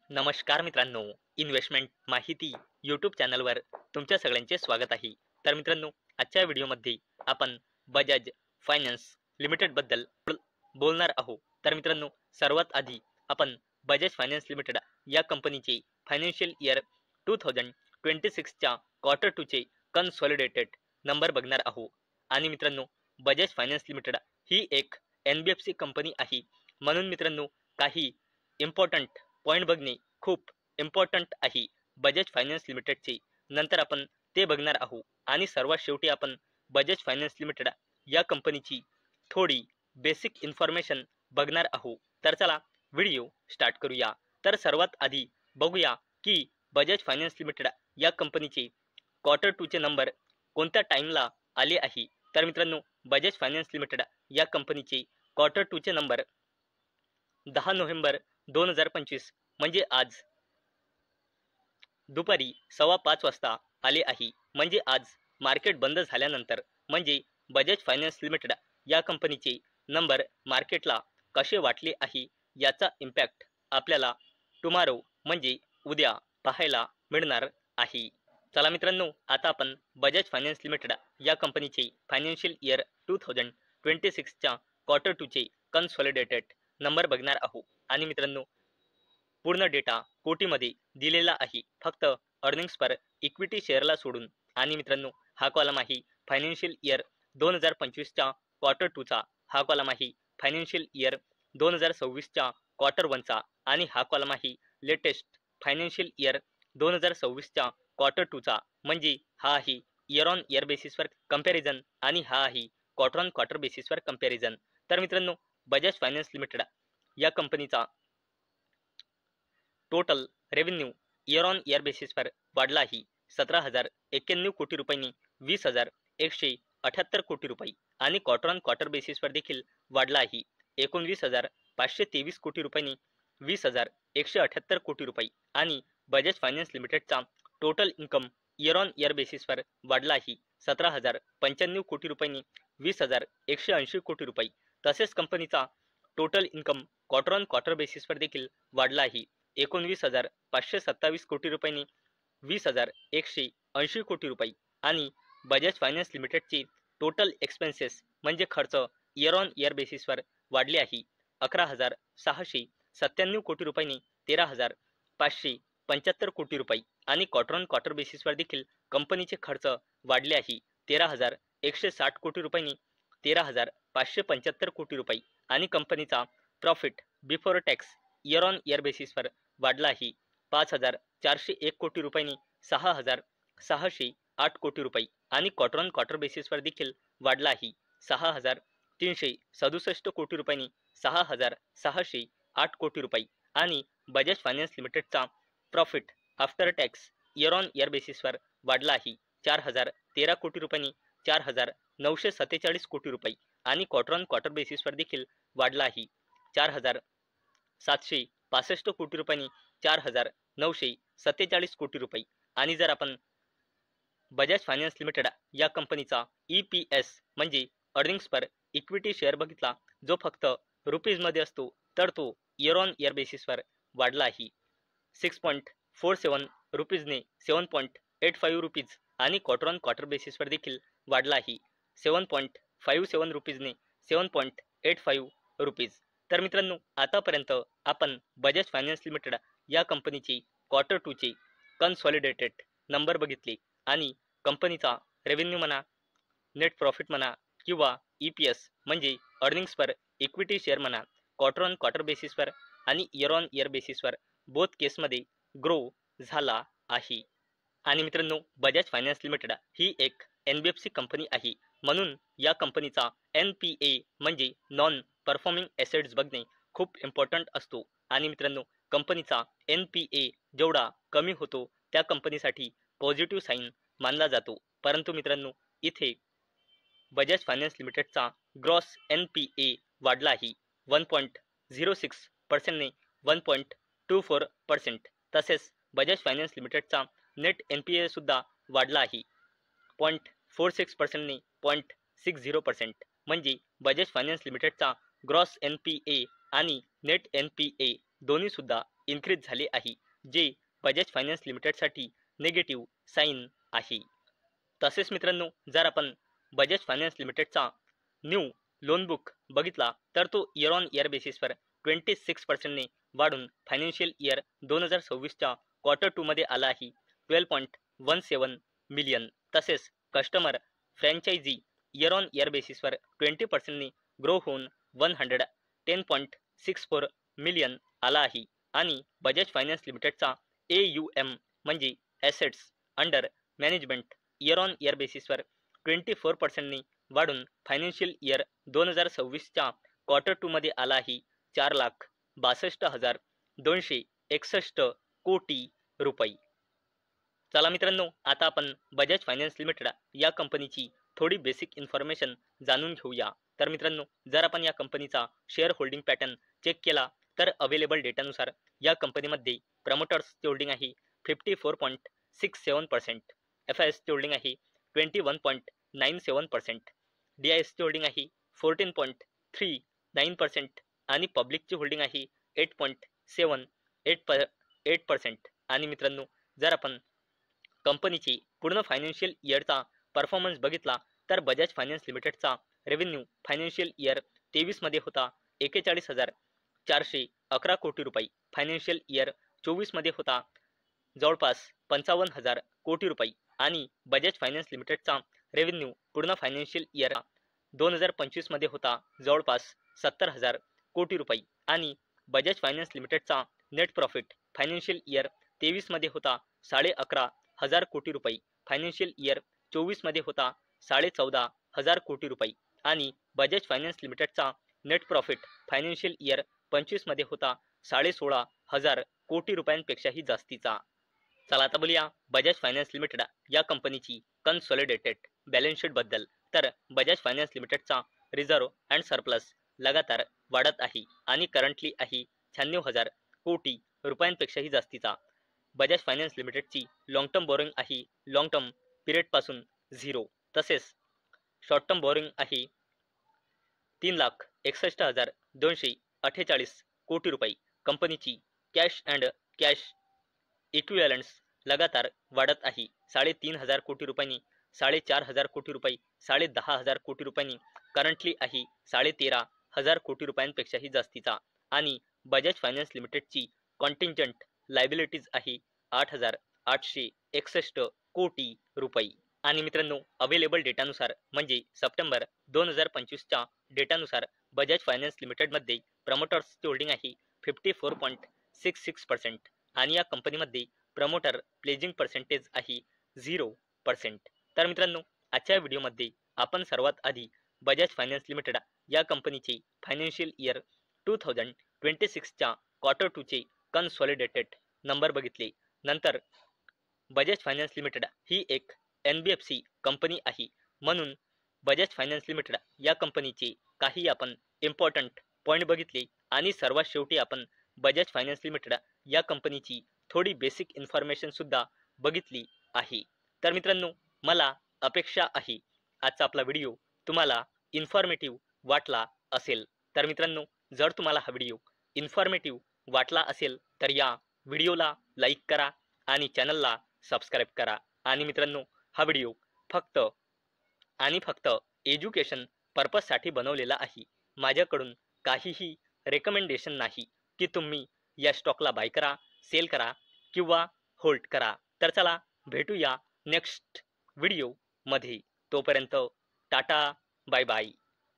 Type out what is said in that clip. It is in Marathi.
नमस्कार मित्रांनो, इन्व्हेस्टमेंट माहिती यूट्यूब चॅनलवर तुमच्या सगळ्यांचे स्वागत आहे. तर मित्रांनो, आजच्या व्हिडिओमध्ये आपण बजाज फायनान्स लिमिटेडबद्दल बोलणार आहोत. तर मित्रांनो, सर्वात आधी आपण बजाज फायनान्स लिमिटेड या कंपनीचे फायनान्शियल इयर 2026च्या क्वार्टर 2चे कन्सॉलिडेटेड नंबर बघणार आहोत. आणि मित्रांनो, बजाज फायनान्स लिमिटेड ही एक NBFC कंपनी आहे. म्हणून मित्रांनो, काही इम्पॉर्टंट पॉईंट बघणे खूप इम्पॉर्टंट आहे बजाज फायनान्स लिमिटेडचे. नंतर आपण ते बघणार आहोत आणि सर्वात शेवटी आपण बजाज फायनान्स लिमिटेड या कंपनीची थोडी बेसिक इन्फॉर्मेशन बघणार आहोत. तर चला व्हिडिओ स्टार्ट करूया. तर सर्वात आधी बघूया की बजाज फायनान्स लिमिटेड या कंपनीचे क्वार्टर 2चे नंबर कोणत्या टाइमला आले आहे. तर मित्रांनो, बजाज फायनान्स लिमिटेड या कंपनीचे क्वार्टर 2चे नंबर 10 नोव्हेंबर 2025 म्हणजे आज दुपारी 5:15 वाजता आले आहे. म्हणजे आज मार्केट बंद झाल्यानंतर. म्हणजे बजाज फायनान्स लिमिटेड या कंपनीचे नंबर मार्केटला कसे वाटले आहे याचा इम्पॅक्ट आपल्याला टुमारो म्हणजे उद्या पाहायला मिळणार आहे. चला मित्रांनो, आता आपण बजाज फायनान्स लिमिटेड या कंपनीचे फायनान्शियल इयर 2026च्या क्वार्टर 2चे कन्सॉलिडेटेड नंबर बघणार आहोत. आणि मित्रांनो, पूर्ण डेटा कोटीमध्ये दिलेला आहे, फक्त अर्निंग्स पर इक्विटी शेअरला सोडून. आणि मित्रांनो, हा कॉलम आहे फायनान्शियल इयर 2025च्या क्वार्टर 2चा, हा कॉलम आहे फायनान्शियल इयर 2026च्या क्वार्टर 1चा, आणि हा कॉलम आहे लेटेस्ट फायनान्शियल इयर 2026च्या क्वार्टर 2चा. म्हणजे हा आहे इयर ऑन इयर बेसिसवर कंपॅरिझन आणि हा आहे क्वार्टर ऑन क्वार्टर बेसिसवर कंपॅरिझन. तर मित्रांनो, बजाज फायनान्स लिमिटेड या कंपनीचा total revenue year on year बेसिसवर वाढला आहे 17,091 कोटी रुपयांनी 20,178 कोटी रुपये, आणि क्वार्टर ऑन क्वार्टर बेसिसवर देखील वाढला आहे 19,523 कोटी रुपयांनी 20,178 कोटी रुपये. आणि बजाज फायनान्स लिमिटेडचा total income year on year बेसिसवर वाढला आहे 17,095 कोटी रुपयांनी 20,180 कोटी रुपये. तसेच कंपनीचा total income quarter on quarter बेसिसवर देखील वाढला आहे 19,527 कोटी रुपयांनी 20,180 कोटी रुपये. आणि बजाज फायनान्स लिमिटेडचे टोटल एक्सपेन्सेस म्हणजे खर्च इयर ऑन इयर बेसिसवर वाढले आहे 11,697 कोटी रुपयांनी 13,575 कोटी रुपये. आणि क्वार्टर ऑन क्वार्टर बेसिसवर देखील कंपनीचे खर्च वाढले आहे 13,160 कोटी रुपयांनी 13,575 कोटी रुपये. आणि कंपनीचा profit before tax year on year बेसिसवर वाढला आहे 5,401 कोटी रुपयांनी 6,608 कोटी रुपये. आणि क्वार्टर ऑन क्वार्टर बेसिसवर देखील वाढला आहे 6,367 कोटी रुपयांनी 6,608 कोटी रुपये. आणि बजाज फायनान्स लिमिटेडचा profit after tax year on year बेसिसवर वाढला आहे 4,013 कोटी रुपयांनी 4,947 कोटी रुपये. आणि क्वार्टर ऑन क्वार्टर बेसिसवर देखील वाढला आहे 4,765 कोटी रुपयांनी 4,947 कोटी रुपये. आणि जर आपण बजाज फायनान्स लिमिटेड या कंपनीचा EPS म्हणजे अर्निंग्स पर इक्विटी शेअर बघितला, जो फक्त रुपीजमध्ये असतो, तर तो इयर ऑन इयर बेसिसवर वाढला आहे 6.47 रुपीजने 7.85 रुपीज. आणि क्वार्टर ऑन क्वार्टर बेसिसवर देखील वाढला आहे 7.57 रुपीजने 7.85 रुपीज. तर मित्रांनो, आतापर्यंत आपण बजाज फायनान्स लिमिटेड या कंपनीचे क्वार्टर 2चे कन्सॉलिडेटेड नंबर बघितले. आणि कंपनीचा रेव्हेन्यू म्हणा, नेट प्रॉफिट म्हणा, किंवा EPS म्हणजे अर्निंग्स पर इक्विटी शेअर म्हणा, क्वार्टर ऑन क्वार्टर बेसिसवर आणि इयर ऑन इयर बेसिसवर बोथ केसमध्ये ग्रो झाला आहे. आणि मित्रांनो, बजाज फायनान्स लिमिटेड ही एक NBFC कंपनी आहे. म्हणून या कंपनीचा NPA म्हणजे नॉन परफॉर्मिंग ॲसेट्स बघणे खूप इम्पॉर्टंट असतो. आणि मित्रांनो, कंपनीचा NPA जेवढा कमी होतो त्या कंपनीसाठी पॉझिटिव्ह साईन मानला जातो. परंतु मित्रांनो, इथे बजाज फायनान्स लिमिटेडचा ग्रॉस NPA वाढला आहे 1.06%ने 1.24%. तसेच बजाज फायनान्स लिमिटेडचा नेट NPA सुद्धा वाढला आहे 0.46%ने 0.60%. म्हणजे बजाज फायनान्स लिमिटेडचा ग्रॉस NPA आणि नेट NPA दोन्ही सुद्धा इन्क्रीज झाले आहे, जे बजाज फायनान्स लिमिटेडसाठी निगेटिव्ह साईन आहे. तसेच मित्रांनो, जर आपण बजाज फायनान्स लिमिटेडचा न्यू लोन बुक बघितला तर तो इयर ऑन इयर बेसिसवर 26% वाढून फायनान्शियल इयर 2026च्या क्वार्टर 2 मध्ये आला आहे 12.17 मिलियन. तसेच customer franchise year on year बेसिसवर 20% ग्रो होऊन 110.64 मिलियन आला आहे. आणि बजाज फायनान्स लिमिटेडचा AUM म्हणजे assets under management year on year बेसिसवर 24% वाढून फायनान्शियल इयर 2026च्या क्वार्टर 2 मध्ये आला आहे 4,62,261 कोटी रुपये. चला मित्रांनो, आता आपण बजाज फायनान्स लिमिटेड या कंपनीची थोडी बेसिक इन्फॉर्मेशन जाणून घेऊया. तर मित्रांनो, जर आपण या कंपनीचा शेअर होल्डिंग पॅटर्न चेक केला तर अवेलेबल डेटानुसार या कंपनीमध्ये प्रमोटर्सची होल्डिंग आहे 54.67%, FISची होल्डिंग आहे 21.97%, DISची होल्डिंग आहे 14.39% आणि पब्लिकची होल्डिंग आहे 8.78%. आणि मित्रांनो, जर आपण कंपनीची पूर्ण फायनान्शियल इयरचा परफॉर्मन्स बघितला तर बजाज फायनान्स लिमिटेडचा रेव्हेन्यू फायनान्शियल इयर 23 मध्ये होता 41,411 कोटी रुपये, फायनान्शियल इयर 24 मध्ये होता जवळपास 55,000 कोटी रुपये आणि बजाज फायनान्स लिमिटेडचा रेव्हेन्यू पूर्ण फायनान्शियल इयर 2025 मध्ये होता जवळपास 70,000 कोटी रुपये आणि बजाज फायनान्स लिमिटेडचा नेट प्रॉफिट फायनान्शियल इयर 23 मध्ये होता 11,500 कोटी रुपये, फायनान्शियल इयर 24 मध्ये होता 14,500 कोटी रुपये आणि बजाज फायनान्स लिमिटेडचा नेट प्रॉफिट फायनान्शियल इयर 25 मध्ये होता 16,500 कोटी रुपयांपेक्षाही जास्तीचा. चला आता बोलूया बजाज फायनान्स लिमिटेड या कंपनीची कन्सॉलिडेटेड बॅलन्स शीट बद्दल. तर बजाज फायनान्स लिमिटेडचा रिझर्व्ह अँड सरप्लस लगातार वाढत आहे आणि करंटली आहे 96,000 कोटी रुपयांपेक्षाही जास्तीचा. बजाज फायनान्स लिमिटेडची लॉंग टर्म बोरिंग आहे लॉंग टर्म पिरियडपासून 0. तसेच शॉर्ट टर्म बोरिंग आहे 3,61,248 कोटी रुपये. कंपनीची कॅश अँड कॅश इक्विव्हॅलंट्स लगातार वाढत आहे 3,500 कोटी रुपयांनी, 4,500 कोटी रुपये, 10,500 कोटी रुपयांनी, करंटली आहे 13,500 कोटी रुपयांपेक्षाही जास्तीचा. आणि बजाज फायनान्स लिमिटेडची कॉन्टिंजंट लायबिलिटीज आहे 8,861 कोटी रुपये. आणि मित्रांनो, अवेलेबल डेटानुसार म्हणजे सप्टेंबर 2025च्या डेटानुसार बजाज फायनान्स लिमिटेडमध्ये प्रमोटर्सची होल्डिंग आहे 54.66% आणि या कंपनीमध्ये प्रमोटर प्लेजिंग पर्सेंटेज आहे 0%. तर मित्रांनो, आजच्या व्हिडिओमध्ये आपण सर्वात आधी बजाज फायनान्स लिमिटेड या कंपनीचे फायनान्शियल इयर 2026च्या क्वार्टर 2चे कन्सॉलिडेटेड नंबर बघितले. नंतर बजाज फायनान्स लिमिटेड ही एक NBFC कंपनी आहे, म्हणून बजाज फायनान्स लिमिटेड या कंपनीचे काही आपण इम्पॉर्टंट पॉईंट बघितले आणि सर्वात शेवटी आपण बजाज फायनान्स लिमिटेड या कंपनीची थोडी बेसिक इन्फॉर्मेशन सुद्धा बघितली आहे. तर मित्रांनो, मला अपेक्षा आहे आजचा आपला व्हिडिओ तुम्हाला इन्फॉर्मेटिव्ह वाटला असेल. तर मित्रांनो, जर तुम्हाला हा व्हिडिओ इन्फॉर्मेटिव्ह वाटला असेल तर या व्हिडिओला लाईक करा आणि चॅनलला सबस्क्राईब करा. आणि मित्रांनो, हा व्हिडिओ फक्त आणि फक्त एज्युकेशन पर्पजसाठी बनवलेला आहे. माझ्याकडून काहीही रेकमेंडेशन नाही की तुम्ही या स्टॉकला बाय करा, सेल करा किंवा होल्ड करा. तर चला भेटूया नेक्स्ट व्हिडिओमध्ये. तोपर्यंत टाटा, बाय बाय.